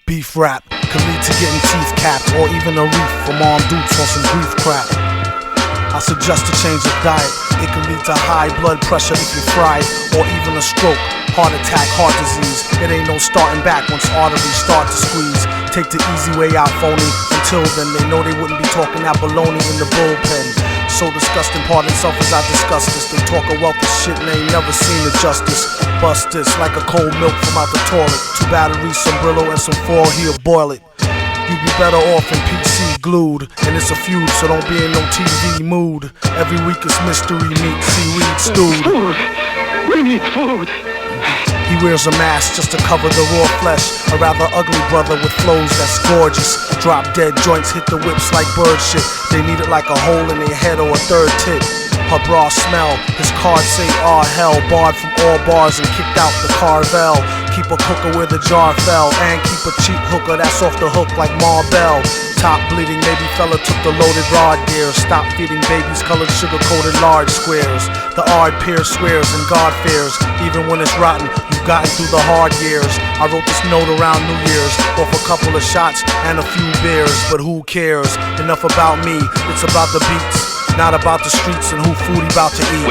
Beef rap could lead to getting teeth capped, or even a reef from armed dudes on some grief crap. I suggest a change of diet. It can lead to high blood pressure if you fry it, or even a stroke, heart attack, heart disease. It ain't no starting back once arteries start to squeeze. Take the easy way out, phony. Until then, they know they wouldn't be talking that baloney in the bullpen. So disgusting, pardon self as I discuss this. They talk a wealth of shit and they ain't never seen the justice. Bust this like a cold milk from out the toilet. 2 batteries, some Brillo, and some foil, here, boil it. You'd be better off in PC glued, and it's a feud, so don't be in no TV mood. Every week it's mystery meat, seaweed stewed. Food! We need food! He wears a mask just to cover the raw flesh. A rather ugly brother with flows that's gorgeous. Drop dead joints hit the whips like bird shit. They need it like a hole in their head or a third tit. Her bra smell, his card say "Ah hell." Barred from all bars and kicked out the Carvel. Keep a cooker where the jar fell, and keep a cheap hooker that's off the hook like Marbell. Top bleeding, maybe fella took the loaded rod deer. Stop feeding babies colored sugar-coated large squares. The ard peer swears and God fears. Even when it's rotten, you've gotten through the hard years. I wrote this note around New Year's, off a couple of shots and a few beers. But who cares? Enough about me, it's about the beats, not about the streets and who food he about to eat.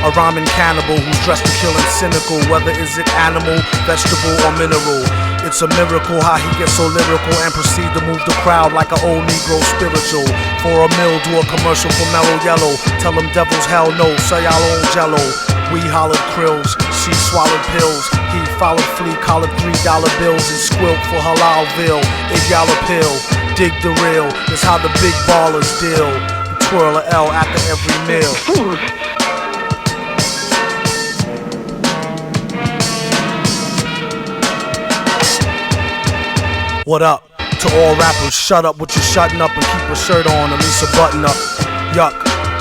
A rhyming cannibal who's dressed to kill and cynical, whether is it animal, vegetable, or mineral. It's a miracle how he gets so lyrical and proceed to move the crowd like an old Negro spiritual. For a meal, do a commercial for Mellow Yellow. Tell them devils hell no, sell y'all own jello. We hollered krills, she swallowed pills. He followed flea, collared $3 bills and squilked for Halalville. If y'all a pill, dig the real, it's how the big ballers deal. Twirl a L after every meal. Food! What up? To all rappers, shut up with your shutting up and keep a shirt on, at least a button up. Yuck,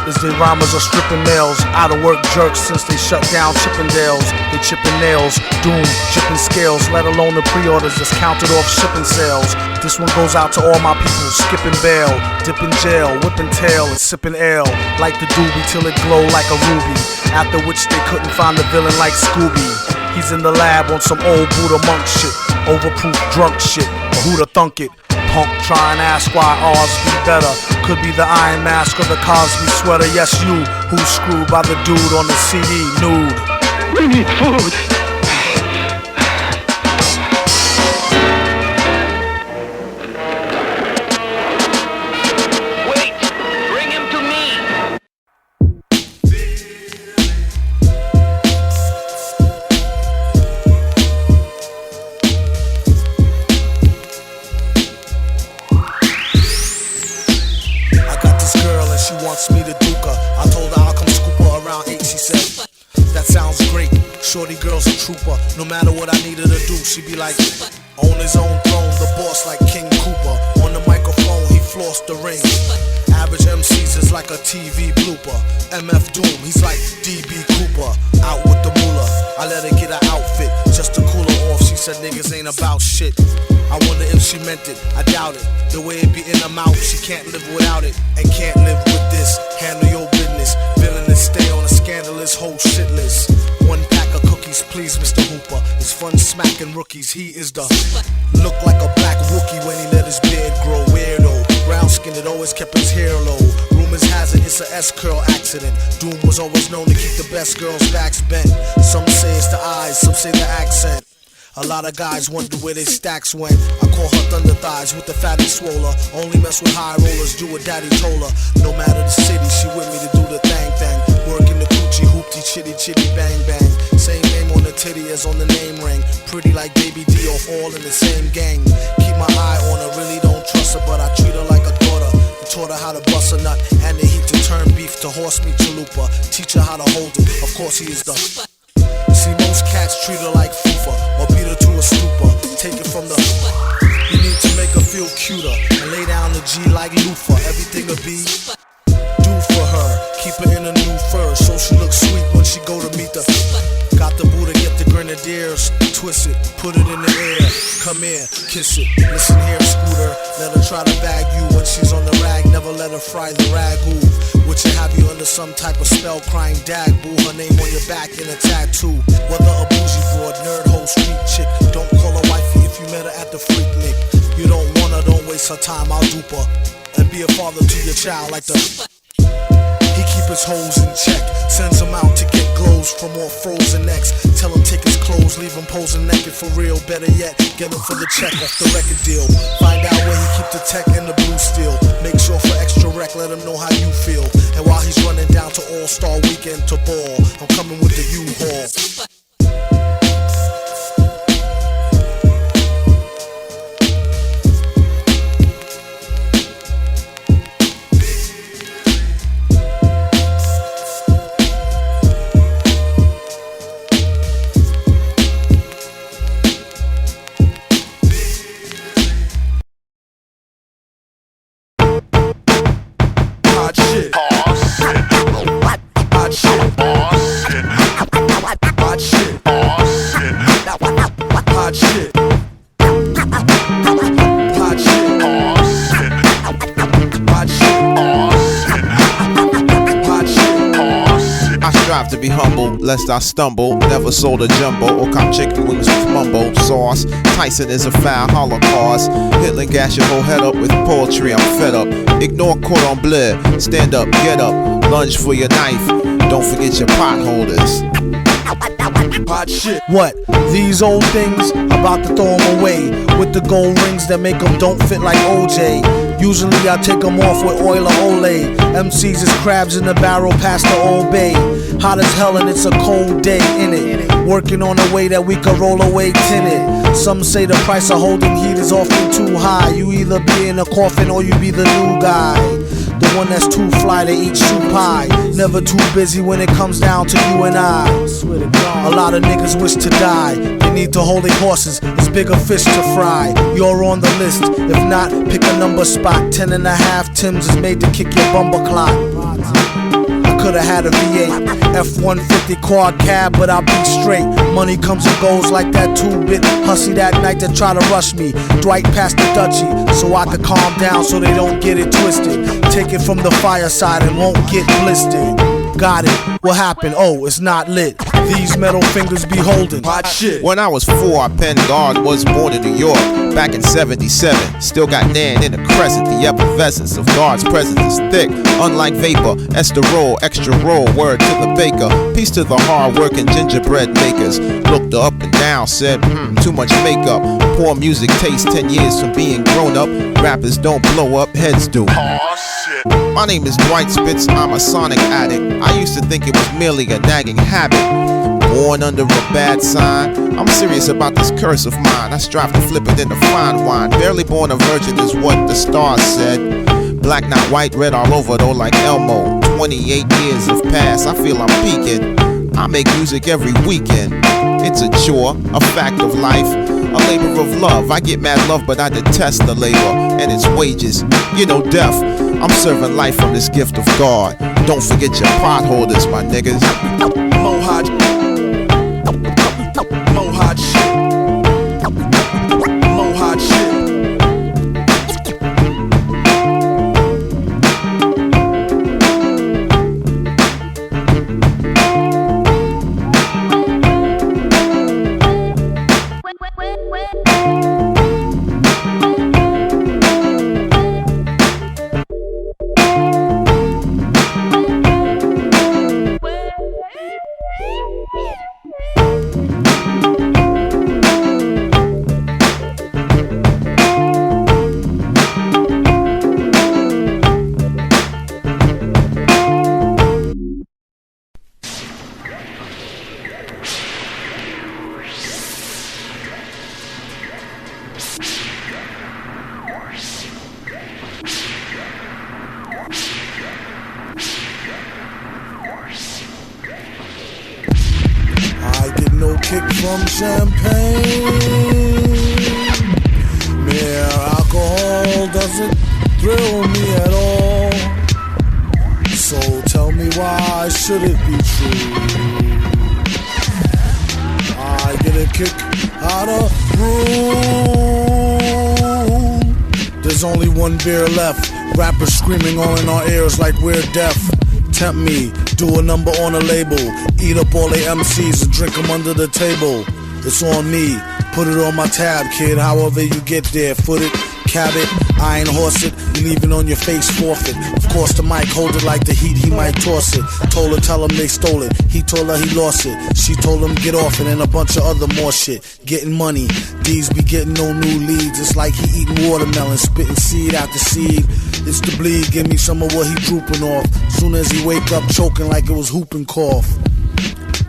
as the rhymers are stripping males. Out of work jerks since they shut down Chippendales. They chipping nails, doom, chipping scales, let alone the pre-orders that's counted off shipping sales. This one goes out to all my people, skipping bail, dipping jail, whipping tail and sipping ale. Like the doobie till it glow like a ruby. After which they couldn't find the villain like Scooby. He's in the lab on some old Buddha monk shit, overproof drunk shit, or who'da thunk it? Punk try and ask why ours be better. Could be the Iron Mask or the Cosby sweater. Yes, you, who's screwed by the dude on the CD, nude. We need food! Wait! Bring him to me! She wants me to duke her. I told her I'll come scoop her around 8. She said, that sounds great. Shorty girl's a trooper. No matter what I need her to do, she be like, on his own throne, the boss like King Cooper. On the microphone, he flossed the ring. Average MCs is like a TV blooper. MF Doom, he's like DB Cooper. Out with the moolah. I let her get her outfit just to cool her off. She said niggas ain't about shit. I wonder if she meant it, I doubt it. The way it be in her mouth, she can't live without it. And can't live with this, handle your business. Villainous, stay on a scandalous whole shit list. 1 pack of cookies, please, Mr. Hooper. It's fun smacking rookies, he is the look like a black Wookie when he let his beard grow. Weirdo, brown skinned, it always kept his hair low. Rumors has it, it's a S-curl accident. Doom was always known to keep the best girls' backs bent. Some say it's the eyes, some say the accent. A lot of guys wonder where their stacks went. I call her thunder thighs with the fatty swoller. Only mess with high rollers, do what daddy told her. No matter the city, she with me to do the thang. Working the coochie, hoopty, chitty, bang bang. Same name on the titty as on the name ring. Pretty like Baby D off all in the same gang. Keep my eye on her, really don't trust her, but I treat her like a daughter. Taught her how to bust a nut and the heat to turn beef to horse meat chalupa. Teach her how to hold it, of course he is the. See, most cats treat her like fufa or beat her to a stupor. Take it from the. You need to make her feel cuter and lay down the G like loofah. Everything'll be do for her. Keep her in a new fur so she looks sweet when she go to meet the. Got the Buddha, get the grenadiers. Twist it, put it in the air. Come here, kiss it. Listen here, Scooter. Let her try to bag you when she's on the rag. Never let her fry the ragu. Which will have you under some type of spell, crying dag. Boo, her name on your back in a tattoo. Whether a bougie broad, nerd, hoe, street chick. Don't call her wifey if you met her at the Freaknik. waste her time, I'll dupe her and be a father to your child like the. He keep his hoes in check, sends him out to get glows from all frozen necks. Tell him take his clothes, leave him posing naked for real. Better yet, get him for the check off the record deal. Find out where he keep the tech and the blue steel. Make sure for extra rec, let him know how you feel. And while he's running down to All-Star Weekend to ball, I'm coming with the U-Haul. To be humble, lest I stumble. Never sold a jumbo or cop chicken wings with mumbo sauce. Tyson is a foul holocaust. Hitler gas your whole head up with poetry. I'm fed up. Ignore cordon bleu. Stand up, get up. Lunge for your knife. Don't forget your potholders. Hot shit. What? These old things? About to throw them away with the gold rings that make them don't fit like OJ. Usually I take them off with oil or Olay. MCs is crabs in the barrel past the Old Bay. Hot as hell and it's a cold day in it. Working on a way that we can roll away tinted. Some say the price of holding heat is often too high. You either be in a coffin or you be the new guy. The one that's too fly to eat soup pie. Never too busy when it comes down to you and I. A lot of niggas wish to die. They need to hold their horses. It's bigger fish to fry. You're on the list. If not, pick a number spot. 10.5 Tims is made to kick your bumper clock. I could've had a V8 F-150 quad cab, but I'll be straight. Money comes and goes like that 2-bit hussy that night that try to rush me. Dwight passed the Dutchie so I could calm down so they don't get it twisted. Take it from the fireside and won't get blistered. Got it. What happened? Oh, it's not lit. These metal fingers be holding hot shit. When I was 4, I penned God was born in New York back in 77. Still got Nan in the crescent. The effervescence of God's presence is thick. Unlike vapor, esterol, extra roll, word to the baker. Peace to the hard-working gingerbread makers. Looked up and down, said, too much makeup. Poor music taste, 10 years from being grown up. Rappers don't blow up, heads do. My name is Dwight Spitz, I'm a sonic addict. I used to think it was merely a nagging habit. Born under a bad sign, I'm serious about this curse of mine. I strive to flip it into fine wine. Barely born a virgin is what the stars said. Black not white, red all over though like Elmo. 28 years have passed, I feel I'm peaking. I make music every weekend. It's a chore, a fact of life, a labor of love. I get mad love but I detest the labor and its wages. You know death, I'm serving life from this gift of God. Don't forget your potholders, my niggas. Mo hot shit. Mo hot shit. From champagne, mere alcohol doesn't thrill me at all. So tell me why should it be true? I get a kick out of brew. There's only one beer left. Rappers screaming all in our ears like we're deaf. Tempt me, do a number on a label. Eat up all they MCs and drink them under the table. It's on me, put it on my tab, kid. However you get there, foot it, Cabot, I ain't horse it, you leaving on your face forfeit. Of course the mic, hold it like the heat, he might toss it. Told her, tell him they stole it, he told her he lost it. She told him get off it and a bunch of other more shit. Getting money, these be getting no new leads. It's like he eating watermelon, spitting seed after seed. It's the bleed, give me some of what he drooping off. Soon as he wake up choking like it was whooping cough.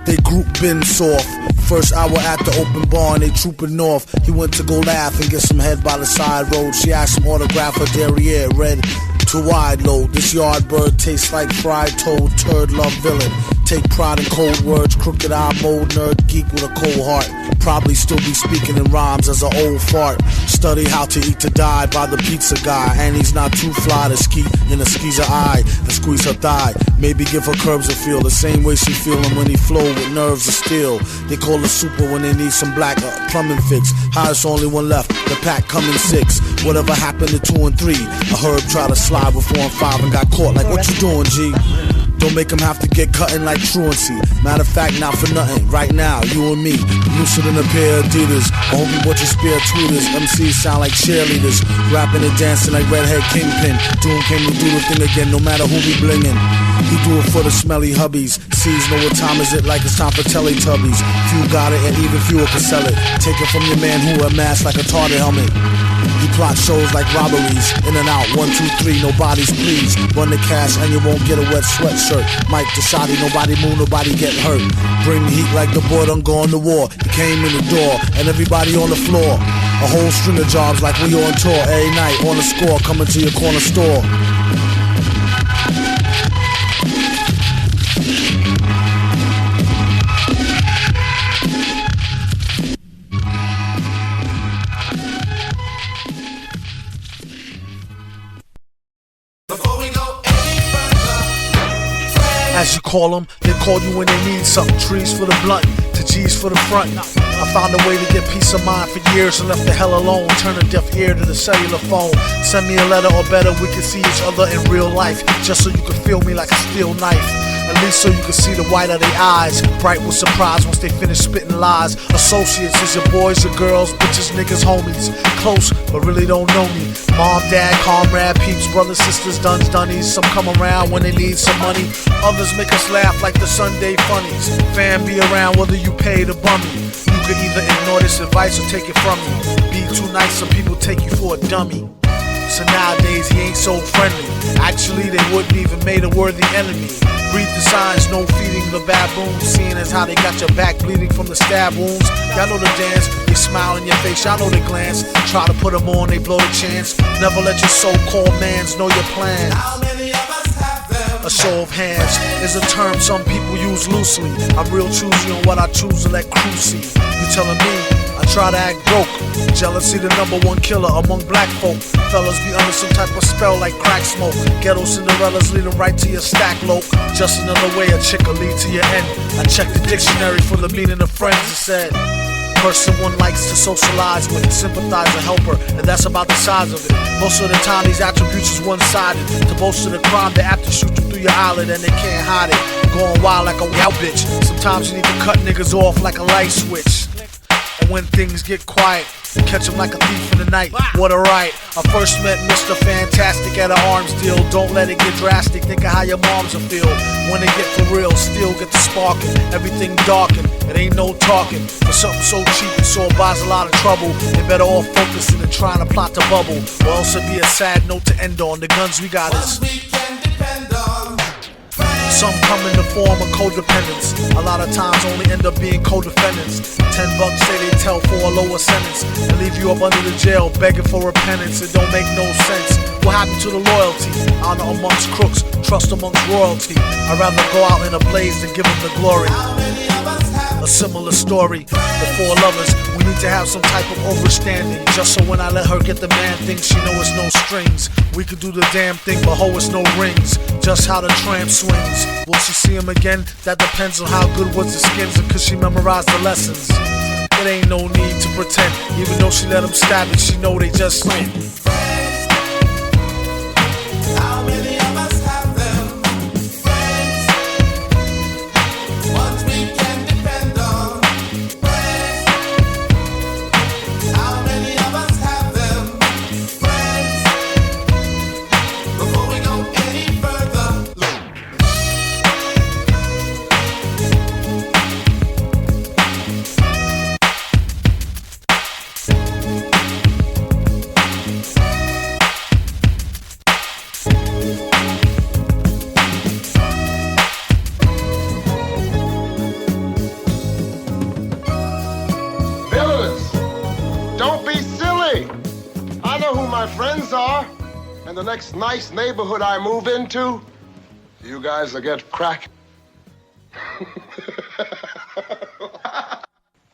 They group been soft. First hour at the open bar and they trooping north. He went to go laugh and get some head by the side road. She asked him autograph her derriere, read to wide load. This yard bird tastes like fried toad, turd love villain. Take pride in cold words, crooked eye mold, nerd geek with a cold heart. Probably still be speaking in rhymes as an old fart. Study how to eat to die by the pizza guy. And he's not too fly to ski in a skeezer eye and squeeze her thigh. Maybe give her curves a feel the same way she feel him when he flow with nerves of steel. They call her super when they need some black plumbing fix. Highest only one left, the pack coming 6. Whatever happened to 2 and 3? A herb tried to slide with 4 and 5 and got caught. Like what you doing, G? Don't make him have to get cutting like truancy. Matter of fact, not for nothing. Right now, you and me, looser than a pair of Adidas. I hope you bought your spare tweeters. MCs sound like cheerleaders, rapping and dancing like Redhead Kingpin. Doom came to do the thing again, no matter who be blingin'. He do it for the smelly hubbies. Sees know what time is it, like it's time for Teletubbies. Few got it and even fewer can sell it. Take it from your man who wear masks like a target helmet. You plot shows like robberies, in and out, 1, 2, 3, nobody's please. Run the cash and you won't get a wet sweatshirt. Mike the shotty, nobody move, nobody get hurt. Bring the heat like the boy done gone to war. He came in the door and everybody on the floor. A whole string of jobs like we on tour every night on the score, coming to your corner store. As you call them, they call you when they need something. Trees for the blunt, to G's for the front. I found a way to get peace of mind for years and left the hell alone. Turn a deaf ear to the cellular phone. Send me a letter or better, we can see each other in real life. Just so you can feel me like a steel knife. At least so you can see the white of their eyes. Bright with surprise once they finish spitting lies. Associates is your boys, your girls, bitches, niggas, homies. Close, but really don't know me. Mom, dad, comrade, peeps, brothers, sisters, duns, dunnies. Some come around when they need some money. Others make us laugh like the Sunday funnies. Fam be around whether you pay to bum me. You could either ignore this advice or take it from me. Be too nice, some people take you for a dummy. So nowadays he ain't so friendly. Actually they wouldn't even made a worthy enemy. Read the signs, no feeding the baboons. Seeing as how they got your back bleeding from the stab wounds. Y'all know the dance, they smile in your face, y'all know the glance. Try to put them on, they blow the chance. Never let your so-called mans know your plans. How many of us have them? A show of hands is a term some people use loosely. I'm real choosy on what I choose to let crew see. You telling me I try to act broke? Jealousy the #1 killer among black folk. Fellas be under some type of spell like crack smoke. Ghetto Cinderellas lead them right to your stack lope. Just another way a chick will lead to your end. I checked the dictionary for the meaning of friends. It said person one likes to socialize with, sympathize or helper, and that's about the size of it. Most of the time these attributes is one-sided. To boast of the crime, they apt to shoot you through your eyelid and they can't hide it. Going wild like a wild bitch. Sometimes you need to cut niggas off like a light switch. And when things get quiet, catch him like a thief in the night. What a right. I first met Mr. Fantastic at an arms deal. Don't let it get drastic. Think of how your moms will feel when they get for real. Still get the sparking. Everything darkened. It ain't no talking. For something so cheap, it so buys a lot of trouble. They better off focusing and trying to plot the bubble. Or else it'd be a sad note to end on. The guns we got is some come in the form of codependence. A lot of times only end up being co-defendants. $10 say they tell for a lower sentence and leave you up under the jail begging for repentance. It don't make no sense. What happened to the loyalty? Honor amongst crooks, trust amongst royalty. I'd rather go out in a blaze than give them the glory. A similar story. The four lovers, we need to have some type of overstanding. Just so when I let her get the man thing, she know it's no strings. We could do the damn thing, but ho, it's no rings. Just how the tramp swings. Will she see him again? That depends on how good was the skins and could she memorize the lessons. It ain't no need to pretend. Even though she let him stab it, she know they just friends. How many of us have them? Friends. Ones we can depend on. Friends. How many of us have them? Friends. Don't be silly. I know who my friends are. And the next nice neighborhood I move into, you guys will get crack.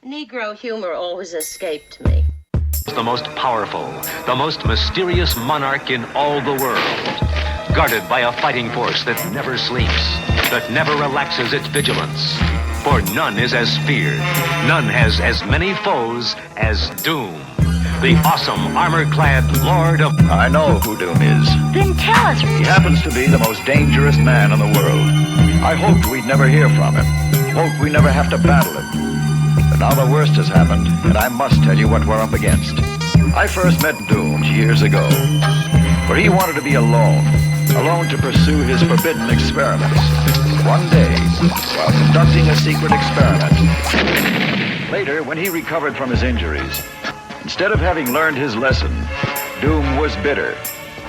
Negro humor always escaped me. The most powerful, the most mysterious monarch in all the world, guarded by a fighting force that never sleeps, that never relaxes its vigilance. For none is as feared, none has as many foes as Doom, the awesome armor-clad Lord of... I know who Doom is. Then tell us. He happens to be the most dangerous man in the world. I hoped we'd never hear from him, hoped we never have to battle him. But now the worst has happened, and I must tell you what we're up against. I first met Doom years ago, where he wanted to be alone to pursue his forbidden experiments. One day, while conducting a secret experiment, later, when he recovered from his injuries, instead of having learned his lesson, Doom was bitter,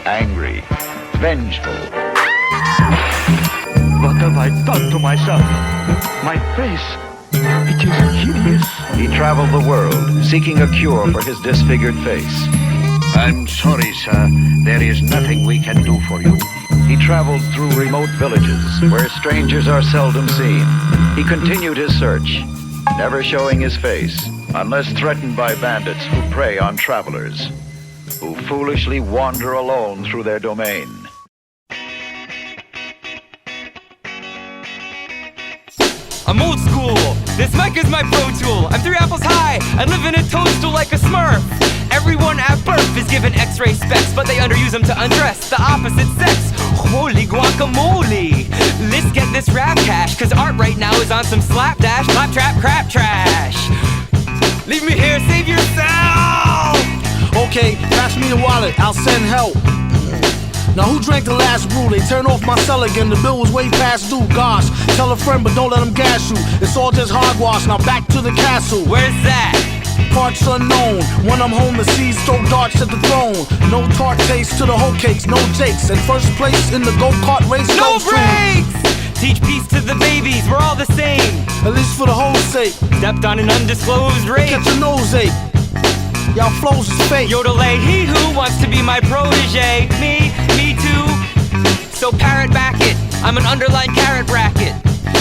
angry, vengeful. What have I done to myself? My face, it is hideous. He traveled the world, seeking a cure for his disfigured face. I'm sorry, sir. There is nothing we can do for you. He traveled through remote villages, where strangers are seldom seen. He continued his search, never showing his face, unless threatened by bandits who prey on travelers, who foolishly wander alone through their domain. I'm old school. This mic is my pro tool. I'm 3 apples high. I live in a toadstool like a smurf. Everyone at birth is given x-ray specs, but they underuse them to undress the opposite sex. Holy guacamole. Let's get this rap cash, cause art right now is on some slapdash, claptrap, crap trash. Leave me here, save yourself. Okay, pass me the wallet, I'll send help. Now who drank the last brew? They turn off my cell again, the bill was way past due. Gosh, tell a friend but don't let them gas you. It's all just hogwash, now back to the castle. Where's that? Parts unknown. When I'm home, the seeds throw darts at the throne. No tart taste to the whole cakes, no jakes. And first place in the go-kart race. No breaks! Teach peace to the babies, we're all the same. At least for the whole sake. Stepped on an undisclosed race. Catch a nose ache. Y'all flows is fake. Yodelay, he who wants to be my protege. Me too. So parrot back it, I'm an underlined carrot bracket.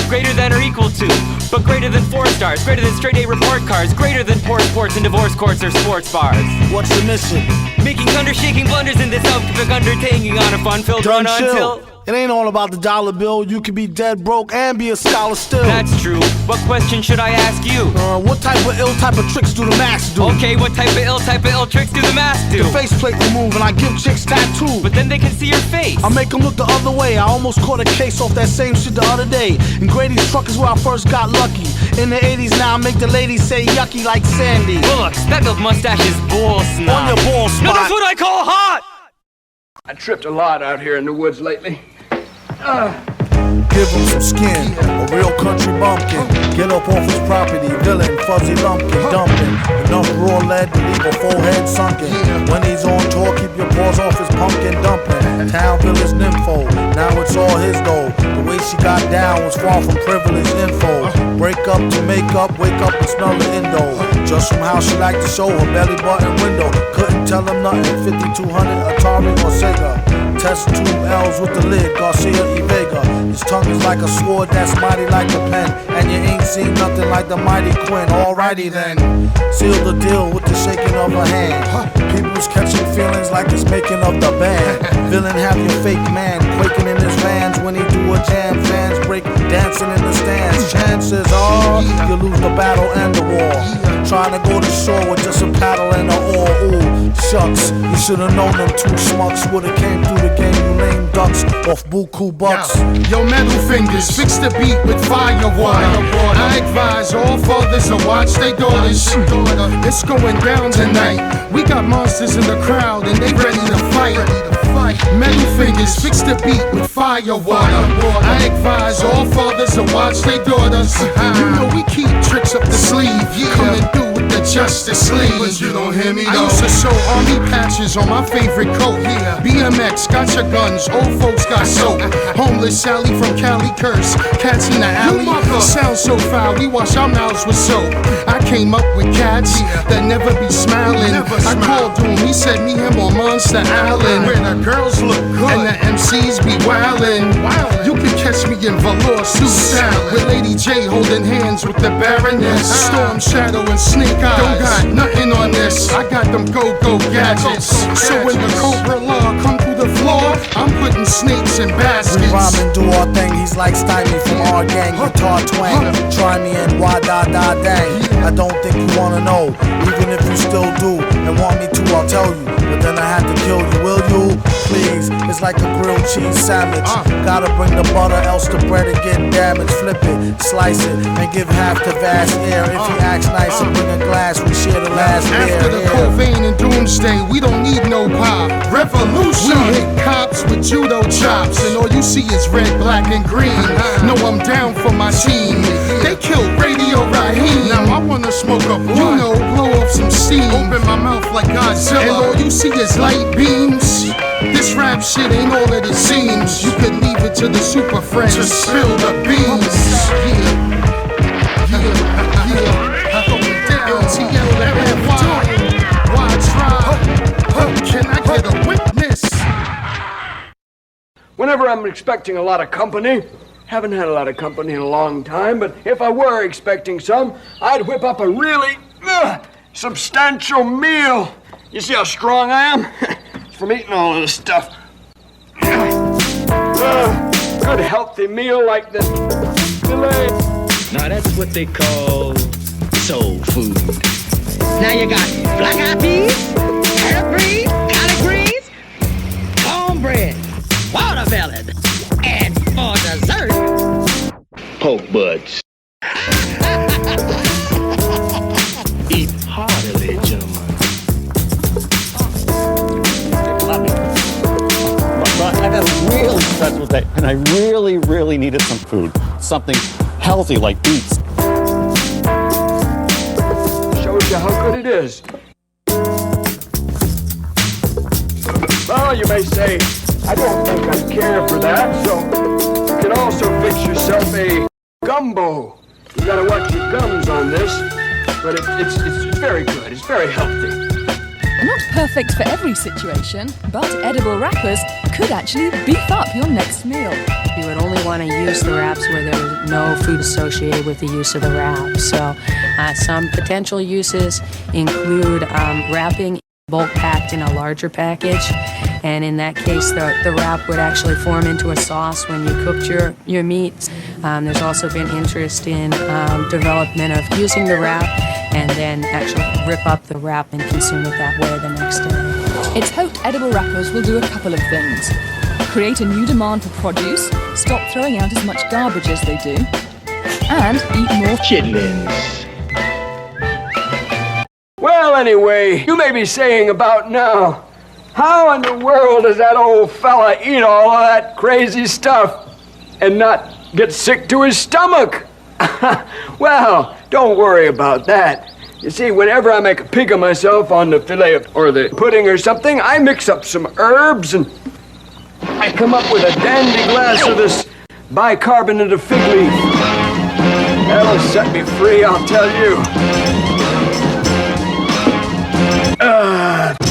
Greater than or equal to, but greater than 4 stars. Greater than straight A report cards. Greater than poor sports and divorce courts or sports bars. What's the mission? Making thunder-shaking blunders in this outfit undertaking on a fun-filled run until... It ain't all about the dollar bill. You can be dead broke and be a scholar still. That's true. What question should I ask you? What type of ill type of tricks do the masks do? Okay, what type of ill tricks do the masks do? The faceplate remove and I give chicks tattoos. But then they can see your face. I make them look the other way. I almost caught a case off that same shit the other day. And Grady's truck is where I first got lucky. In the 80s now I make the ladies say yucky like Sandy. Bullocks, that little mustache is bull snot. On your ball spot. No, that's what I call hot! I tripped a lot out here in the woods lately. Give him some skin, a real country bumpkin. Get up off his property, villain, fuzzy lumpkin, dumping. Enough raw lead to leave a forehead sunken. When he's on tour, keep your paws off his pumpkin dumpling. Town village nympho, now it's all his though. The way she got down was far from privileged info. Break up to make up, wake up and smell the indo. Just from how she liked to show her belly button window. Couldn't tell him nothing, 5200, Atari or Sega. Test tube L's with the lid, Garcia y Vega. His tongue is like a sword that's mighty like a pen. And you ain't seen nothing like the mighty Quinn. Alrighty then, seal the deal with the shaking of her hand. People's catching feelings like it's making of the band. Villain have your fake man quaking in his vans when he do a jam. Fans break dancing in the stands. Chances are you lose the battle and the war. Trying to go to shore with just a paddle and an oar. Ooh, shucks, you should've known them two schmucks would've came through the game, you lame ducks, off buku bucks. Yo, metal fingers, fix the beat with fire water. I advise all fathers to watch their daughters. It's going down tonight. We got monsters in the crowd and they ready to fight. Metal fingers, fix the beat with fire water. I advise all fathers to watch their daughters. You know we keep tricks up the sleeve, coming through with the the Justice League. But you don't hear me though. I used to sew army patches on my favorite coat. Yeah. BMX, got your guns, old folks got soap. Homeless Sally from Cali curse, cats in the alley. Sounds so foul, we wash our mouths with soap. I came up with cats that never be smiling. I called to him, he said meet him on Monster Island, where the girls look good and the MCs be wildin'. You can catch me in velour suit style, with Lady J holding hands with the Baroness. Storm Shadow and Snake Eyes. Don't got nothing on this, I got them go-go gadgets. So when the Cobra Law come through the floor, I'm putting snakes in baskets. We rhyme and do our thing, he's like Stymie from our gang. Guitar twang, try me and why da da dang. I don't think you wanna know, even if you still do and want me to, I'll tell you. But then I have to kill you, will you? Please, it's like a grilled cheese sandwich. Gotta bring the butter, else the bread will get damaged. Flip it, slice it, and give half to Vast Air. If he acts nice and bring a glass, we share the last beer. After the Cobain and Doomsday, we don't need no pop. Revolution! We hit cops with judo chops, and all you see is red, black, and green. No, I'm down for my team. They killed Radio Raheem. Now I wanna smoke a blunt, you know, blow off some steam. Open my mouth like Godzilla, and all you see is light beams. This rap shit ain't all that it seems. You could leave it to the super friends to spill the beans. LTL that why try? Can I get a witness? Whenever I'm expecting a lot of company, haven't had a lot of company in a long time, but if I were expecting some, I'd whip up a really substantial meal. You see how strong I am? It's from eating all of this stuff. Good healthy meal like this filet. Now that's what they call soul food. Now you got black-eyed peas, carrot greens, collard greens, cornbread, watermelon, and for dessert, poke buds. Eat heartily, gentlemen. But I got a really stressful day, and I really needed some food. Something healthy like beets. Shows you how good it is. Well, you may say, I don't think I care for that, so you can also fix yourself a gumbo. You gotta watch your gums on this, but it's very good. It's very healthy. Not perfect for every situation, but edible wrappers could actually beef up your next meal. You would only want to use the wraps where there was no food associated with the use of the wrap. So some potential uses include wrapping bulk packed in a larger package, and in that case the wrap would actually form into a sauce when you cooked your meats. There's also been interest in development of using the wrap and then actually rip up the wrap and consume it that way the next day. It's hoped edible wrappers will do a couple of things. Create a new demand for produce, stop throwing out as much garbage as they do, and eat more chitlins. Well, anyway, you may be saying about now, how in the world does that old fella eat all of that crazy stuff and not get sick to his stomach? Well, don't worry about that. You see, whenever I make a pig of myself on the fillet or the pudding or something, I mix up some herbs and I come up with a dandy glass of this bicarbonate of fig leaf. That'll set me free, I'll tell you.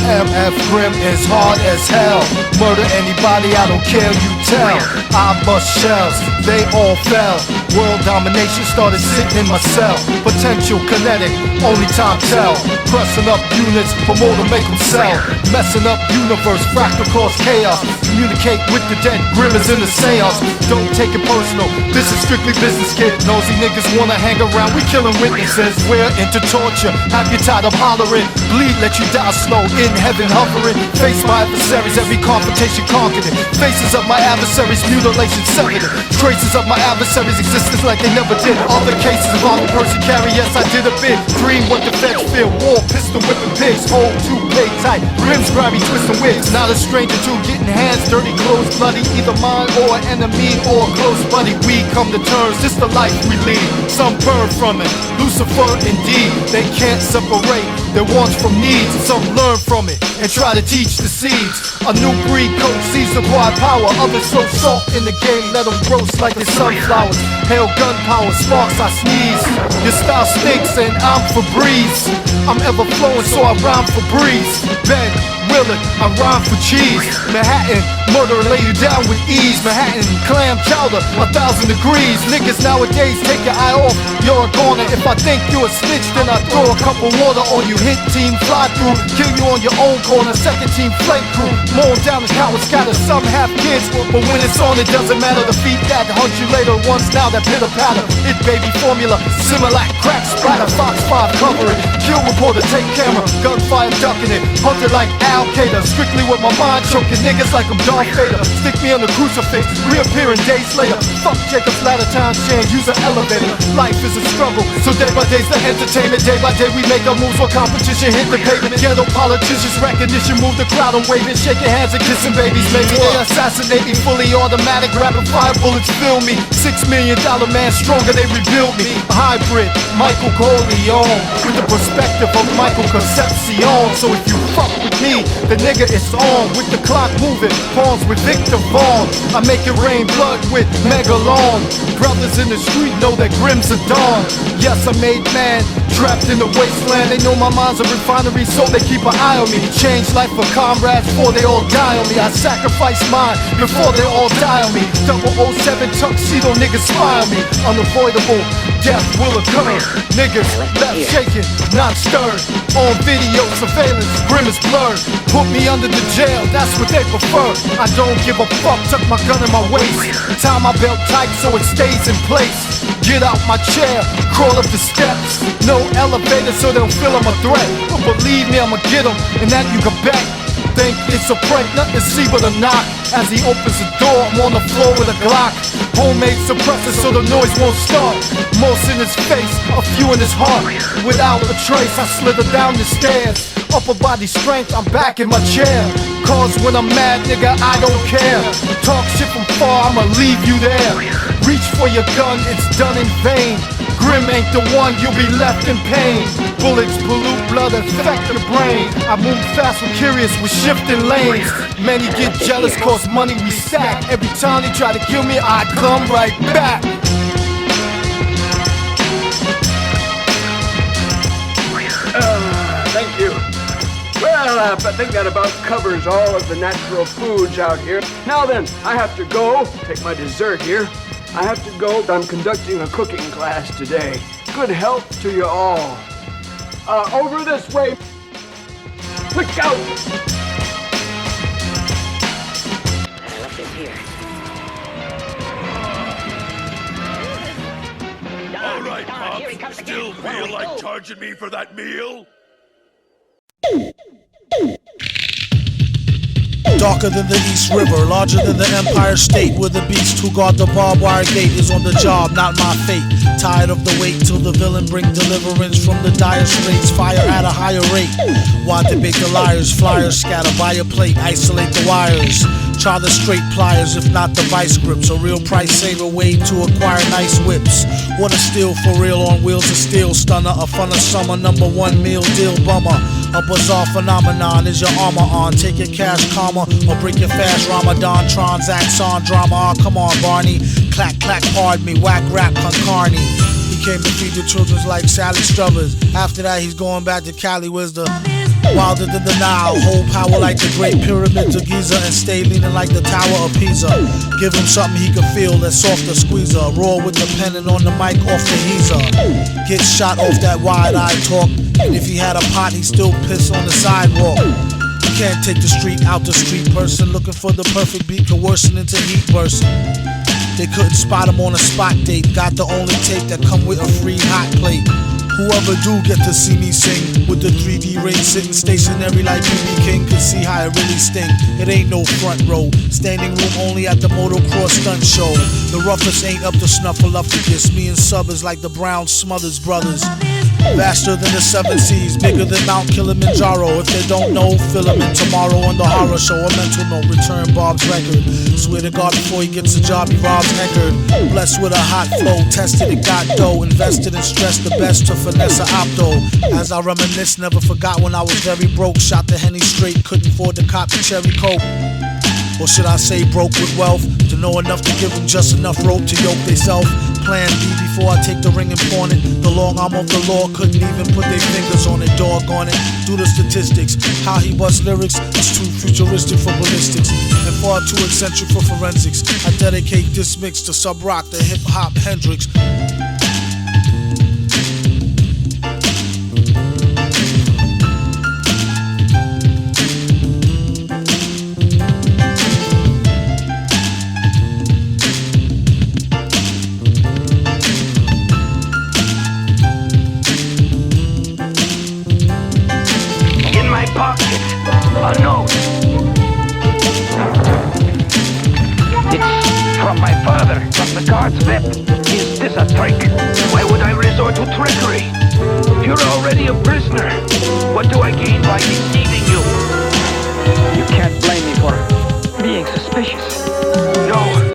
MF Grimm is hard as hell. Murder anybody, I don't care, you tell. I bust shells, they all fell. World domination started sitting in my cell. Potential kinetic, only time tell. Pressing up units for more to make them sell. Messing up universe, fractal cause chaos. Communicate with the dead, Grimm is in the seance. Don't take it personal, this is strictly business, kid. Nosy niggas wanna hang around, we killing witnesses. We're into torture, have you tired of hollering? Bleed, let you die slow, in heaven hovering. Face my adversaries, every confrontation conquered it. Faces of my adversaries, mutilation severed it. Traces of my adversaries' existence like they never did. Other cases of armed person carry, yes I did a bit. Dream what the feds fear, war, pistol whipping pin. figs, hold too play tight. Rims grabby, twisting wigs. Not a stranger to getting hands dirty, clothes bloody. Either mine or an enemy or a close buddy. We come to terms, this the life we lead. Some burn from it, Lucifer indeed. They can't separate their wants from needs. Some learn from it and try to teach the seeds. A new breed coat sees the broad power. Others throw salt in the game, let them roast like the sunflowers. Hail gunpowder, sparks I sneeze. Your style stinks and I'm Febreze. I'm ever flowing so I rhyme for breeze. Ben Willard, I rhyme for cheese. Manhattan, murder lay you down with ease. Manhattan, clam chowder, 1,000 degrees. Niggas nowadays take your eye off, you're a goner. If I think you a snitch, then I throw a cup of water on you. Hit team, fly through, kill you on your own corner. Second team, flank crew, mowing down the coward scatter. Some have kids, but when it's on, it doesn't matter. The feet that hunt you later, once now that pitter patter. It baby formula, Similac, crack splatter, Fox 5 covering. Kill reporter, take camera, gunfire ducking it. Hunted like Al Qaeda, strictly with my mind choking niggas like I'm Darth Vader. Stick me on the crucifix, reappearing days later. Fuck Jacob's ladder time chain, use an elevator. Life is a struggle, so day by day's the entertainment. Day by day we make our moves while competition hit the pavement. Ghetto politicians recognition, move the crowd, I'm waving, shaking hands and kissing babies. Maybe they assassinate me, fully automatic, rapid fire bullets fill me. $6 million man stronger, they rebuild me. A hybrid, Michael Corleone, with the perspective of Michael Concepcion. So if you fuck with me, the nigga is on. With the clock moving, pawns with Victor Vaughn. I make it rain blood with Megalon. Brothers in the street know that Grim's a dawn. Yes, I made man, trapped in the wasteland. They know my mind's a refinery, so they keep an eye on me. Change life for comrades before they all die on me. I sacrifice mine before they all die on me. 007 tuxedo niggas spy on me. Unavoidable, death will occur. Niggas left shaking, not stirred. On video surveillance, Grim is blurred. Put me under the jail, that's what they prefer. I don't give a fuck, tuck my gun in my waist. Tie my belt tight so it stays in place. Get out my chair, crawl up the steps. No elevator so they don't feel I'm a threat. But believe me, I'ma get them, and that you can bet. Think it's a prank, nothing to see but a knock. As he opens the door, I'm on the floor with a Glock. Homemade suppressor so the noise won't start. Most in his face, a few in his heart. Without a trace, I slither down the stairs. Upper body strength, I'm back in my chair. Cause when I'm mad, nigga, I don't care. Talk shit from far, I'ma leave you there. Reach for your gun, it's done in vain. Grim ain't the one, you'll be left in pain. Bullets pollute blood, affect the brain. I move fast and curious with shifting lanes. Many get jealous cause money we stack. Every time they try to kill me, I come right back. Thank you. Well, I think that about covers all of the natural foods out here. Now then, I have to go take my dessert here. I have to go. I'm conducting a cooking class today. Good health to you all. Over this way. Look out! What's in here? All right, Pops. Still feel like charging me for that meal? Darker than the East River, larger than the Empire State, where the beast who guard the barbed wire gate is on the job, not my fate. Tired of the wait till the villain bring deliverance from the dire straits, fire at a higher rate. Why debate the liars, flyers scatter by a plate, isolate the wires. Try the straight pliers, if not the vice grips. A real price saver way to acquire nice whips. What a steal for real on wheels of steel. Stunner, a fun of summer, #1 meal deal bummer. A bizarre phenomenon is your armor on. Take your cash karma or break your fast Ramadan. Transacts on drama. Oh, come on, Barney. Clack, clack, pardon me. Whack, rap, Concarney. He came to feed the children's like Sally Struthers. After that, he's going back to Cali, where's the wilder than the Nile. Hold power like the Great Pyramids of Giza and stay leaning like the Tower of Pisa. Give him something he can feel that's softer squeezer. Roar with the pen and on the mic off the heezer. Get shot off that wide-eyed talk. And if he had a pot, he'd still piss on the sidewalk. You can't take the street out the street person. Looking for the perfect beat, coercing into heat bursting. They couldn't spot him on a spot date. Got the only tape that come with a free hot plate. Whoever do get to see me sing with the 3D ray sitting stationary like BB King could see how it really sting. It ain't no front row, standing room only at the motocross stunt show. The roughest ain't up to snuffleupagus. Me and Sub is like the Brown Smothers brothers. Vaster than the 7 seas, bigger than Mount Kilimanjaro. If they don't know, fill them in tomorrow on the horror show. A mental note, return Bob's record. Swear to God, before he gets a job, he robs Eckerd. Blessed with a hot flow, tested it, got dough. Invested and stressed the best to finesse a opto. As I reminisce, never forgot when I was very broke. Shot the Henny straight, couldn't afford to cop the cherry coke. Or should I say broke with wealth? To know enough to give them just enough rope to yoke theyself. Plan B before I take the ring and pawn it. The long arm of the law couldn't even put their fingers on it. Dog on it. Do the statistics. How he busts lyrics is too futuristic for ballistics and far too eccentric for forensics. I dedicate this mix to Sub Rock, the hip hop Hendrix. Pocket, a note. It's from my father, from the guard's VIP. Is this a trick? Why would I resort to trickery? You're already a prisoner. What do I gain by deceiving you? You can't blame me for being suspicious. No.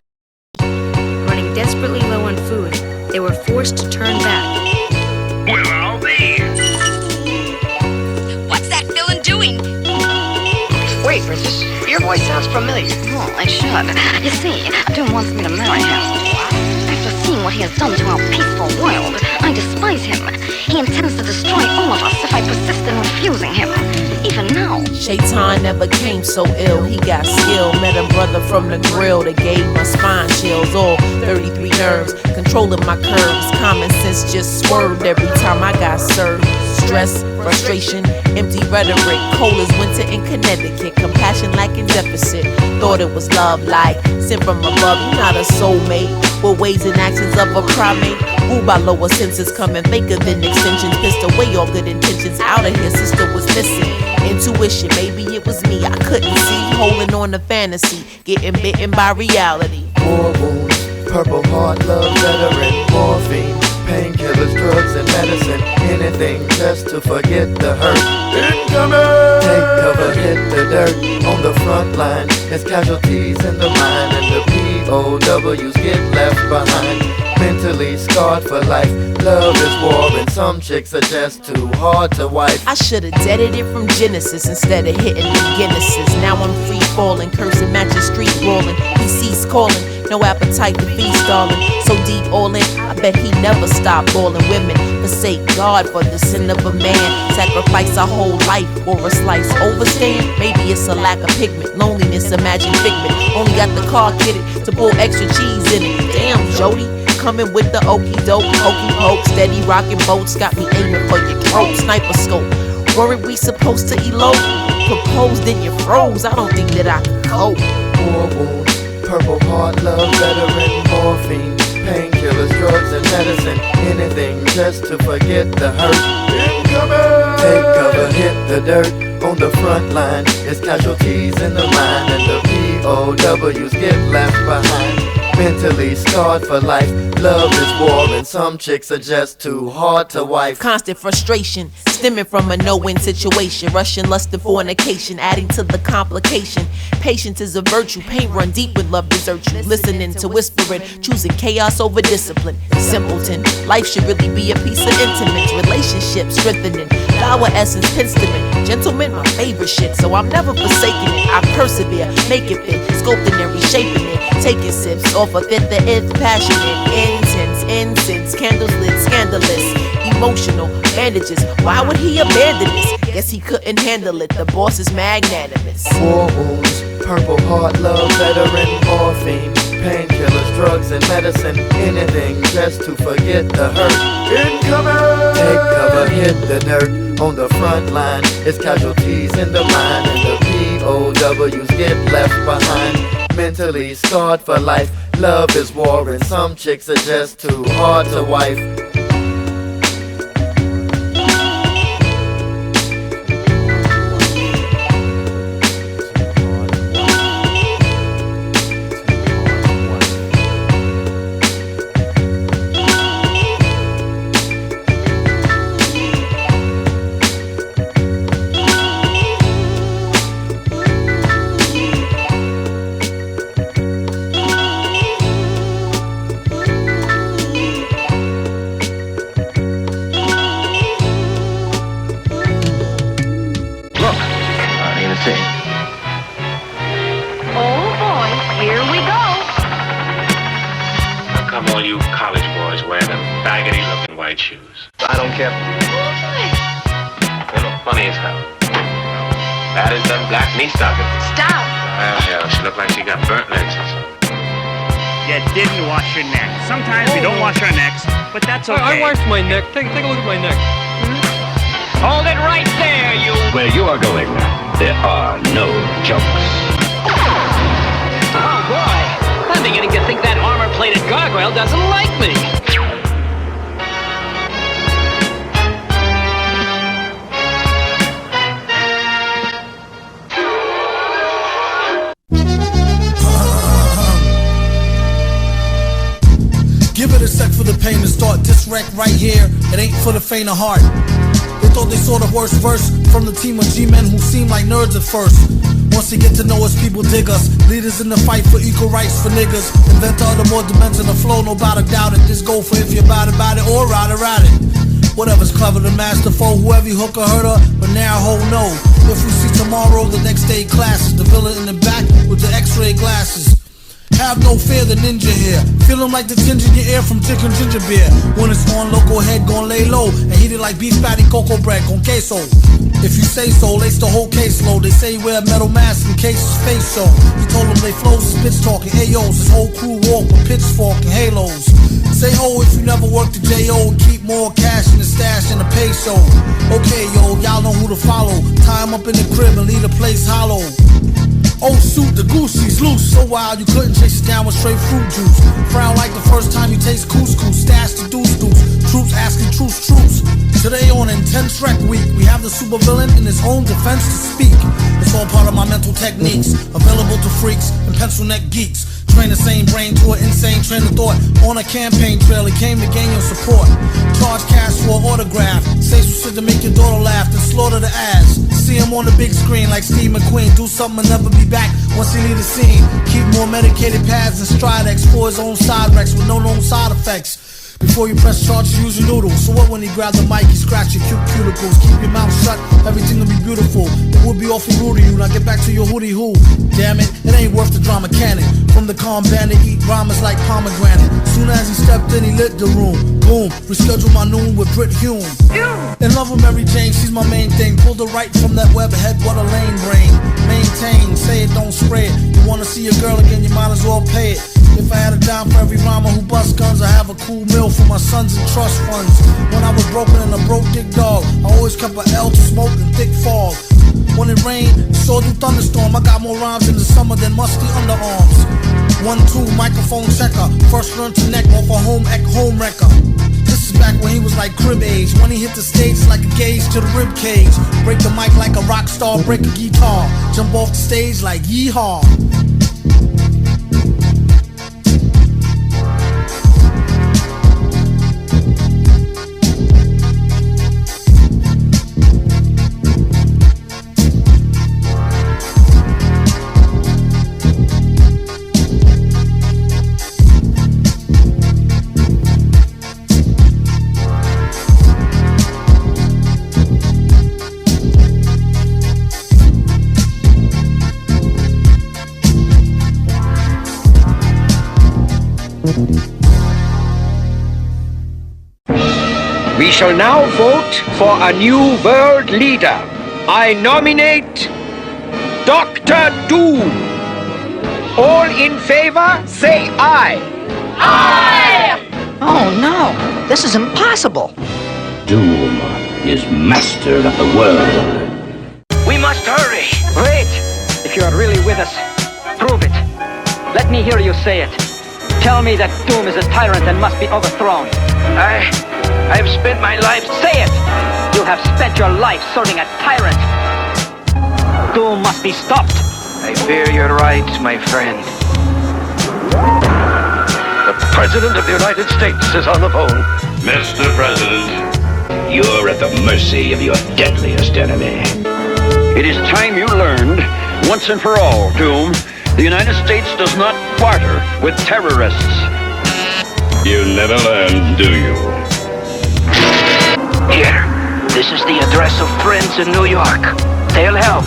Running desperately low on food, they were forced to turn back. Where are they? Doing? Wait, Princess, your voice sounds familiar. Oh, it should. You see, Doom wants me to marry him. After seeing what he has done to our peaceful world, I despise him. He intends to destroy all of us if I persist in refusing him. Even now. Shaitan never came so ill. He got skill. Met a brother from the grill that gave my spine chills. All 33 nerves, controlling my curves. Common sense just swerved every time I got served. Stress, frustration, empty rhetoric. Cold as winter in Connecticut. Compassion lacking deficit. Thought it was love like sent from above. You're not a soulmate. With ways and actions of a primate. Ruled by lower senses, coming faker than extensions. Pissed away all good intentions. Out of here, sister was missing. Intuition, maybe it was me. I couldn't see. Holding on to fantasy. Getting bitten by reality. War wounds, Purple Heart, love veteran, morphine. Painkillers, drugs, and medicine. Anything just to forget the hurt. Incoming! Take cover, hit the dirt. On the front line, there's casualties in the mind. And the POWs get left behind. Mentally scarred for life. Love is war and some chicks are just too hard to wife. I should've deaded it from Genesis instead of hitting the Guinnesses. Now I'm free falling, cursing, matching street rolling. He ceased calling, no appetite to feast, darling. So deep all in, I bet he never stopped balling. Women forsake God for the sin of a man. Sacrifice our whole life for a slice. Overstand, maybe it's a lack of pigment. Loneliness, imagine figment. Only got the car kitted to pull extra cheese in it. Damn, Jody. Coming with the okey doke, hokey poke, steady rocking boats, got me aiming for your throat. Sniper scope, worried we supposed to elope. Proposed and you froze, I don't think that I can cope. War wounds, Purple Heart, love veteran, morphine. Painkillers, drugs, and medicine. Anything just to forget the hurt. Incoming! Take cover, hit the dirt. On the front line, it's casualties in the mind. And the POWs get left behind. Mentally scarred for life. Love is war and some chicks are just too hard to wife. Constant frustration stemming from a no-win situation. Russian lust and fornication adding to the complication. Patience is a virtue. Pain run deep when love deserts you. Listening to whispering, choosing chaos over discipline. Simpleton, life should really be a piece of intimates. Relationships strengthening. Flower essence, penstement. Gentlemen, my favorite shit, so I'm never forsaking it. I persevere, make it fit, sculpting and reshaping it. Taking sips off of it, the nth passionate, intense, incense, candles lit, scandalous, emotional, bandages. Why would he abandon this? Guess he couldn't handle it, the boss is magnanimous. War wounds, Purple Heart, love veteran, morphine. Painkillers, drugs, and medicine. Anything just to forget the hurt. Incoming! Take cover, hit the dirt. On the front line, it's casualties in the mind. And the POWs get left behind. Mentally scarred for life. Love is war and some chicks are just too hard to wife. thing. Oh boy, here we go. How come all you college boys wear them baggedy-looking white shoes? I don't care. They look funny as hell. Bad as them black knee stockings. Stop. Well, hell, she looked like she got burnt legs or something. You didn't wash your neck. Sometimes we don't wash our necks, but that's okay. I washed my neck. Take a look at my neck. Hold it right there, you. Where you are going, there are no jokes. Oh boy, I'm beginning to think that armor-plated gargoyle doesn't like me. Give it a sec for the pain to start. This wreck right here, it ain't for the faint of heart. They thought they saw the worst verse from the team of G-men who seemed like nerds at first. Once they get to know us, people dig us. Leaders in the fight for equal rights for niggas. Inventor of the more dimension of flow, nobody doubt it. This go for if you're about it or ride it. Whatever's clever, the masterful, whoever you hook or hurt her, but now hold no. If we see tomorrow, the next day classes, the villain in the back with the x-ray glasses. Have no fear, the ninja here. Feeling like the tinge in your ear from chicken ginger beer. When it's on, local head gon' lay low and heat it like beef patty, cocoa bread, con queso. If you say so, lace the whole case low. They say wear a metal mask in case his face show. He told them they flows his bitch talking AOs. His whole crew walk with pitchfork and halos. Say ho if you never worked the J.O. and keep more cash in the stash in the pay show. Okay, yo, y'all know who to follow. Tie him up in the crib and leave the place hollow. Oh shoot, the Gucci's loose, so wild you couldn't chase it down with straight fruit juice. Frown like the first time you taste couscous, stash the deuce. Troops asking troops. Today on Intense Rec Week, we have the supervillain in his own defense to speak. It's all part of my mental techniques, available to freaks and pencil neck geeks. Train the same brain to an insane train of thought. On a campaign trail, he came to gain your support. Charge cash for an autograph. Say some shit to make your daughter laugh, then slaughter the ass. See him on the big screen like Steve McQueen. Do something and never be back once he leave the scene. Keep more medicated pads and Stridex for his own side wrecks with no known side effects. Before you press charge, use your noodles. So what when he grab the mic, he scratch your cute cuticles. Keep your mouth shut, everything will be beautiful. It would be awful rude to you, now get back to your hootie hoo. Damn it ain't worth the drama cannon. From the calm bandit, eat rhymes like pomegranate. Soon as he stepped in, he lit the room. Boom, reschedule my noon with Brit Hume. In love with Mary Jane, she's my main thing. Pull the right from that web head, what a lame brain. Maintain, say it, don't spray it. You wanna see your girl again, you might as well pay it. If I had a dime for every rhymer who bust guns, I have a cool meal for my sons and trust funds. When I was broken and a broke dick dog, I always kept an L to smoke and thick fog. When it rained, saw through thunderstorm. I got more rhymes in the summer than musty underarms. 1-2 microphone checker, first learned to neck off a home wrecker. This is back when he was like crib age. When he hit the stage it's like a gauge to the rib cage. Break the mic like a rock star, break a guitar. Jump off the stage like yeehaw. We shall now vote for a new world leader. I nominate Dr. Doom. All in favor, say aye. Aye! Oh no, this is impossible. Doom is master of the world. We must hurry. Wait. If you are really with us, prove it. Let me hear you say it. Tell me that Doom is a tyrant and must be overthrown. I've spent my life. Say it! You have spent your life serving a tyrant. Doom must be stopped. I fear you're right, my friend. The President of the United States is on the phone. Mr. President, you're at the mercy of your deadliest enemy. It is time you learned, once and for all, Doom, the United States does not barter with terrorists. You never learned, do you? Here, this is the address of friends in New York. They'll help.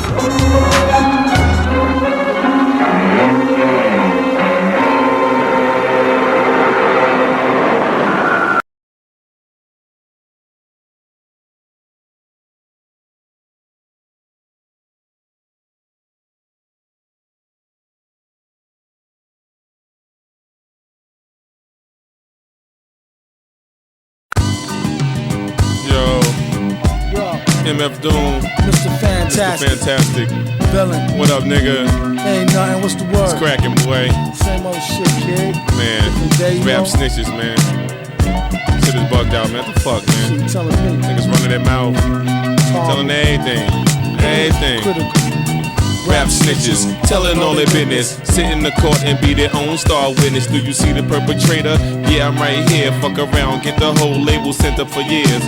MF Doom, Mr. Fantastic, Mr. Fantastic, Villain. What up, nigga? Ain't nothing. What's the word? It's cracking, boy. Same old shit, kid. Man, Day, rap snitches, man. Shit is bugged out, man. What the fuck, man? Shit, telling me. Niggas running their mouth, telling everything. Critical. Rap snitches, telling all their business. Sit in the court and be their own star witness. Do you see the perpetrator? Yeah, I'm right here. Fuck around, get the whole label sent up for years.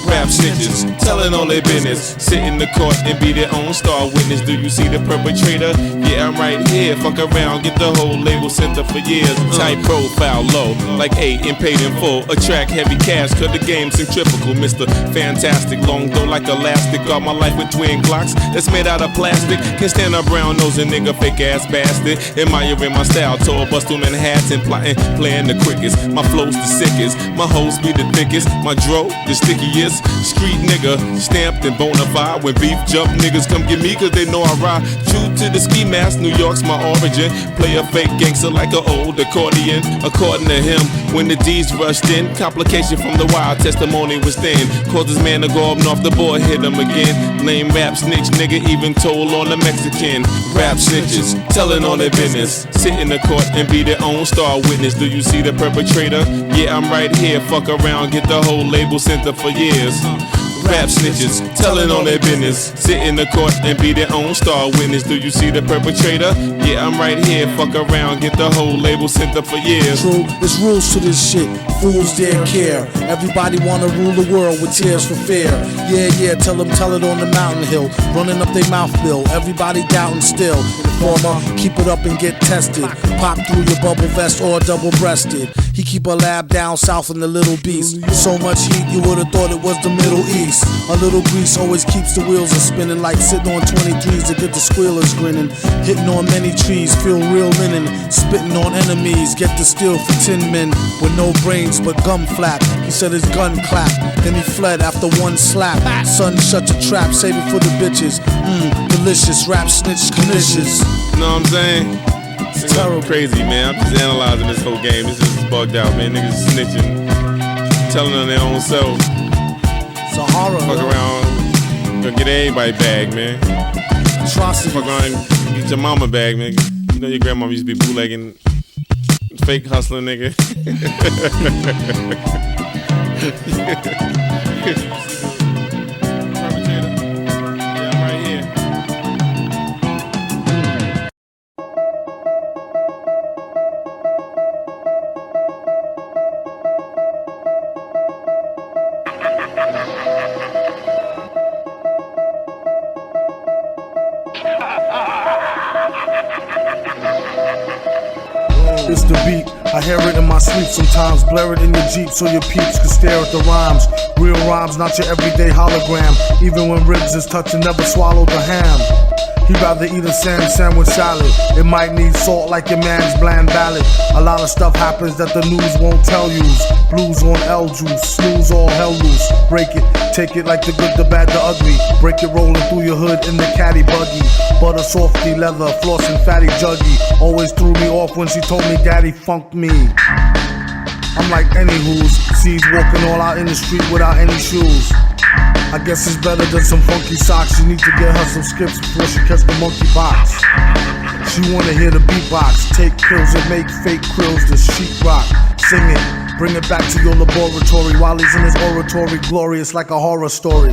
Rap snitches, telling all their business. Sit in the court and be their own star witness. Do you see the perpetrator? Yeah, I'm right here. Fuck around, get the whole label sent up for years. Tight profile, low, like 8 and paid in full. Attract heavy cash, cause the game's centrifugal. Mr. Fantastic, long though like elastic. Got my life with twin Glocks that's made out of plastic. Can't stand a brown nosing nigga, fake ass bastard. Admiring my style, tour bus through Manhattan, plotting, playing the quickest. My flow's the sickest, my hoes be the thickest. My dro, the stickiest. Street nigga, stamped and bona fide. When beef jump, niggas come get me cause they know I ride. True to the ski mask, New York's my origin. Play a fake gangster like an old accordion. According to him, when the D's rushed in, complication from the wild testimony was thin. Caused this man to go up north, the boy hit him again. Lame rap snitch nigga, even told on the Mexican. Rap snitches, telling all their business. Sit in the court and be their own star witness. Do you see the perpetrator? Yeah, I'm right here. Fuck around, get the whole label sent up for years. Rap snitches, telling all their business. Sit in the court and be their own star witness. Do you see the perpetrator? Yeah, I'm right here. Fuck around, get the whole label sent up for years. True, there's rules to this shit. Fools dare care. Everybody wanna rule the world with tears for fear. Yeah, tell it on the mountain hill. Running up their mouth bill. Everybody doubting still. Informer, keep it up and get tested. Pop through your bubble vest or double-breasted. He keep a lab down south in the Little Beast. So much heat you would've thought it was the Middle East. A little grease always keeps the wheels a spinning, like sitting on 23s to get the squealers grinning. Hitting on many trees, feel real linen. Spitting on enemies, get the steel for 10 men with no brains but gum flap. He said his gun clapped, then he fled after one slap. Son, shut your trap, save it for the bitches. Delicious, rap snitch delicious. You know what I'm saying? It's terrible. Crazy, man. I'm just analyzing this whole game. This is bugged out, man. Niggas snitching, telling on their own self. It's a horror. Fuck around, gonna get everybody bag, man. Atrocity. Fuck around and get your mama bag, man. You know your grandma used to be bootlegging, fake hustling, nigga. It's the beat, I hear it in my sleep sometimes. Blare it in your Jeep so your peeps can stare at the rhymes. Real rhymes, not your everyday hologram. Even when ribs is touching, never swallow the ham. He'd rather eat a sandwich salad. It might need salt like your man's bland ballad. A lot of stuff happens that the news won't tell you. Blues on L juice, snooze all hell loose. Break it, take it like the good, the bad, the ugly. Break it rolling through your hood in the caddy buggy. Butter softy leather, flossing fatty juggy. Always threw me off when she told me daddy funked me. I'm like any who's sees walking all out in the street without any shoes. I guess it's better than some funky socks. You need to get her some skips before she catch the monkey box. She wanna hear the beatbox. Take pills and make fake krills to sheetrock. Sing it, bring it back to your laboratory. While he's in his oratory, glorious like a horror story.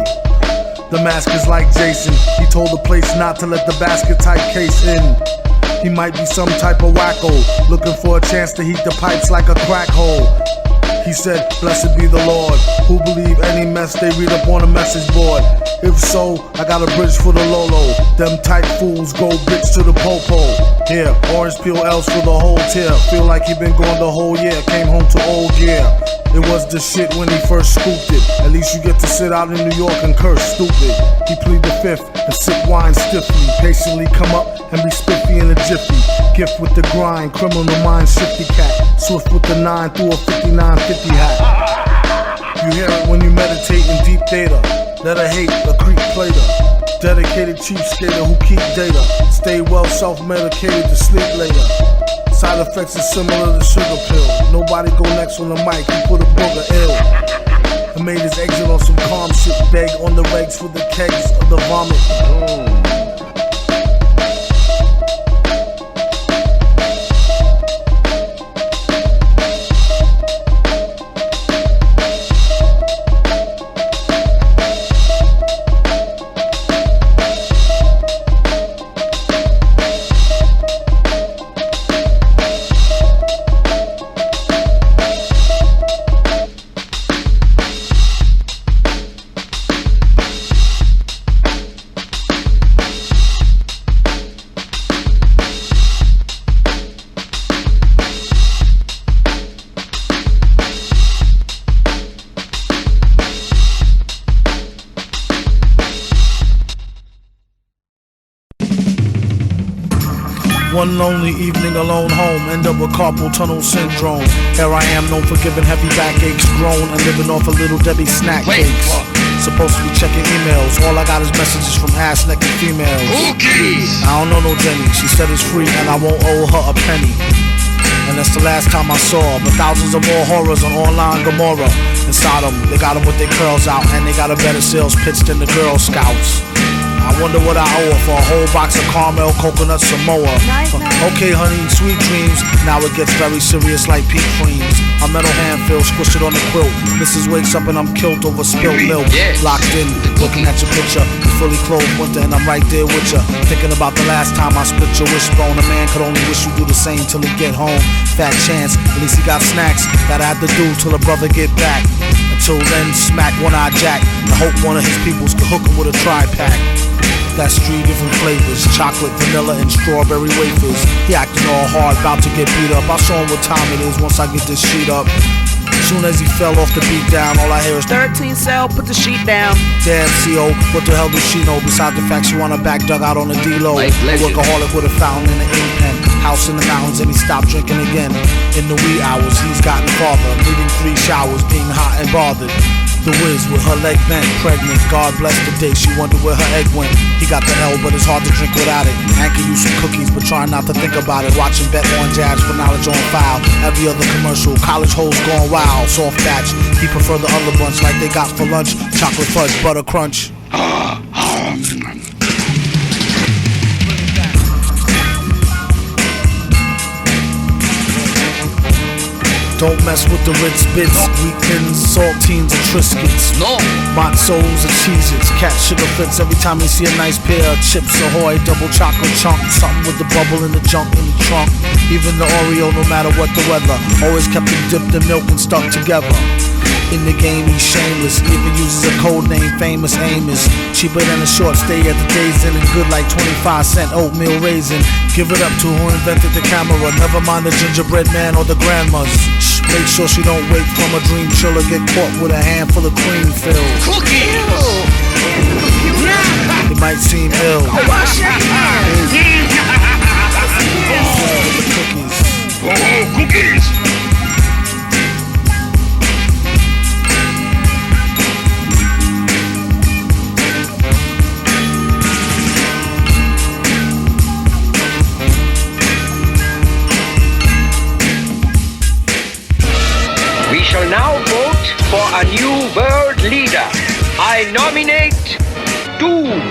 The mask is like Jason. He told the place not to let the basket type case in. He might be some type of wacko, looking for a chance to heat the pipes like a crack hole. He said, blessed be the Lord, who believe any mess they read up on a message board. If so, I got a bridge for the Lolo. Them tight fools go bitch to the popo. Here, orange peel L's for the whole tier. Feel like he been gone the whole year, came home to old gear. It was the shit when he first scooped it. At least you get to sit out in New York and curse stupid. He plead the fifth and sip wine stiffly. Patiently come up and be spiffy in a jiffy. Gift with the grind, criminal mind shifty cat. Swift with the 9 through a 5950 hat. You hear it when you meditate in deep data. Let her hate a creep plater. Dedicated cheap skater who keep data. Stay well self-medicated to sleep later. Side effects is similar to sugar pill. Nobody go next on the mic, he put a booger ill. And made his exit on some calm shit. Beg on the regs for the kegs of the vomit. One lonely evening alone home, end up with carpal tunnel syndrome. Here I am, known for giving heavy backaches, grown and living off a Little Debbie snack cakes. Supposed to be checking emails, all I got is messages from ass-naked females. I don't know no Jenny, she said it's free and I won't owe her a penny. And that's the last time I saw her, but thousands of more horrors on online Gomorrah. Inside them, they got them with their curls out and they got a better sales pitch than the Girl Scouts. I wonder what I owe her for a whole box of caramel coconut Samoa. Okay, honey, sweet dreams. Now it gets very serious like peak creams. My metal hand feels squished on the quilt. Mrs. wakes up and I'm killed over spilled milk. Locked in, looking at your picture. You fully clothed winter and I'm right there with you. Thinking about the last time I split your wishbone. A man could only wish you do the same till he get home. Fat chance, at least he got snacks that I had to do till a brother get back. Until then, smack one-eyed Jack. I hope one of his peoples could hook him with a tri-pack. That's 3 different flavors, chocolate, vanilla, and strawberry wafers. He acting all hard, about to get beat up. I'll show him what time it is once I get this sheet up. Soon as he fell off the beat down, all I hear is 13 cell, put the sheet down. Damn CO, what the hell does she know? Besides the fact she want her back dug out on the D-Lo. A workaholic with a fountain and an ink pen. House in the mountains and he stopped drinking again. In the wee hours, he's gotten farther. Needing 3 showers, being hot and bothered. The Wiz with her leg bent, pregnant. God bless the day, she wondered where her egg went. He got the L, but it's hard to drink without it. And can use some cookies, but try not to think about it. Watching Bet on Jabs for knowledge on file. Every other commercial, college hoes gone wild. Soft batch, he prefer the other bunch like they got for lunch. Chocolate fudge, butter crunch. Don't mess with the Ritz bits, weekends, saltines, and Triscuits. No. Matzos and Cheez-Its, cat sugar fits every time you see a nice pair of Chips Ahoy, double chocolate chunk, something with the bubble in the junk in the trunk. Even the Oreo, no matter what the weather, always kept it dipped in milk and stuck together. In the game, he's shameless, even uses a code name, Famous Amos. Cheaper than a short stay at the Days Inn and good like 25-cent oatmeal raisin. Give it up to who invented the camera, never mind the gingerbread man or the grandmas. Shh, make sure she don't wake from a dream chiller, get caught with a handful of cream filled. Cookies! It might seem ill. Wash your hands! Cookies. Cookies! We shall now vote for a new world leader. I nominate Doom.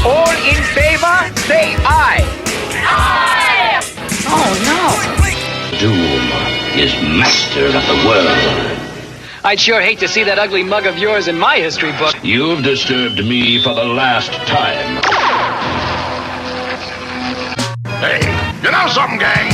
All in favor, say aye. Aye! Oh, no. Doom is master of the world. I'd sure hate to see that ugly mug of yours in my history book. You've disturbed me for the last time. Hey, you know something, gang?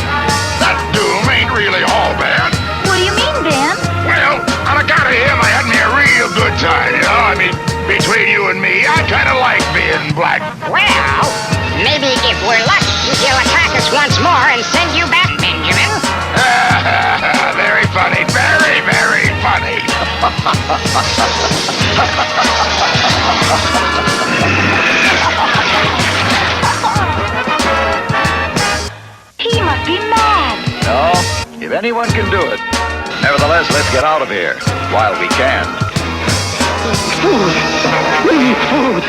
That Doom ain't really all bad. What do you mean, Dan? Well, on account of him, I had me a real good time, you know? I mean, between you and me, I kind of like being black. Well, maybe if we're lucky, he'll attack us once more and send you back, Benjamin. Very funny, very, very funny. He must be mad. No, if anyone can do it. Nevertheless, let's get out of here while we can. Food. We need food.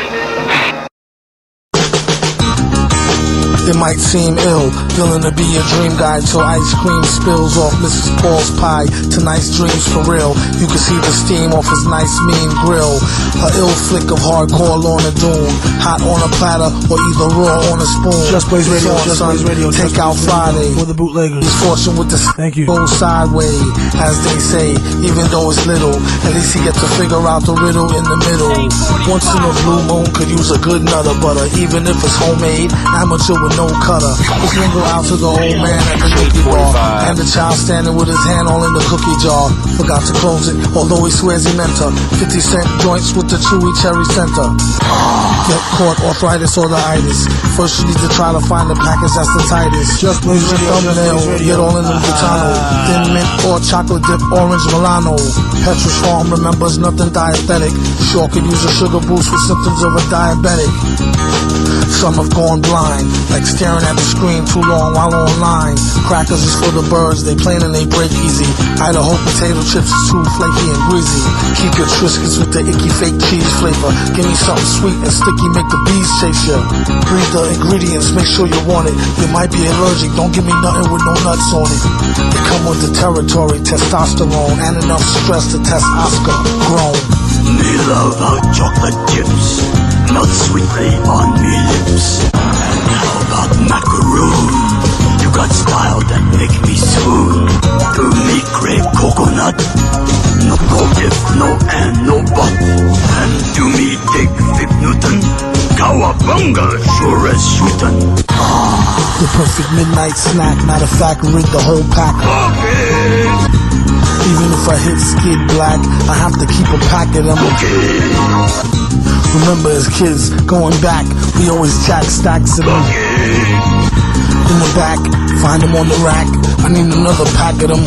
It might seem ill, feeling to be a dream guy till ice cream spills off Mrs. Paul's pie. Tonight's dreams for real. You can see the steam off his nice mean grill. A ill flick of hardcore Lorna Doone, hot on a platter or either raw on a spoon. Just Blaze Radio, Just Blaze Radio. Take out Friday For the bootleggers. He's fortune with the Thank you. Go sideways, as they say. Even though it's little, at least he gets to figure out the riddle in the middle. Once in a blue moon could use a good nutter butter, even if it's homemade, amateur with no cutter. Let's mingle out to the old man at the cookie bar, and the child standing with his hand all in the cookie jar. Forgot to close it, although he swears he meant to. 50-cent joints with the chewy cherry center. Get caught, arthritis or the itis. First you need to try to find the package that's the tightest. Just Blaze Radio, thumbnail, get all in the Butano. Thin mint or chocolate dip, orange Milano. Petrus Farm remembers nothing dietetic. Sure could use a sugar boost with symptoms of a diabetic. Some have gone blind, like staring at the screen too long while online. Crackers is for the birds, they plain and they break easy. Idaho potato chips is too flaky and greasy. Keep your Triscuits with the icky fake cheese flavor. Give me something sweet and sticky, make the bees chase you. Read the ingredients, make sure you want it. You might be allergic, don't give me nothing with no nuts on it. They come with the territory, testosterone, and enough stress to test Oscar grown. Me love hot chocolate chips, melt sweetly on me lips. And how about macaroon? You got style that make me swoon. To me crave coconut, no go if, no and, no but. And to me take 5 Newton, cowabunga sure as shootin'. The perfect midnight snack, matter of fact, rid the whole pack. Even if I hit skid black, I have to keep a pack of them. Remember as kids, going back, we always jack stacks of them. In the back, find them on the rack, I need another pack of them.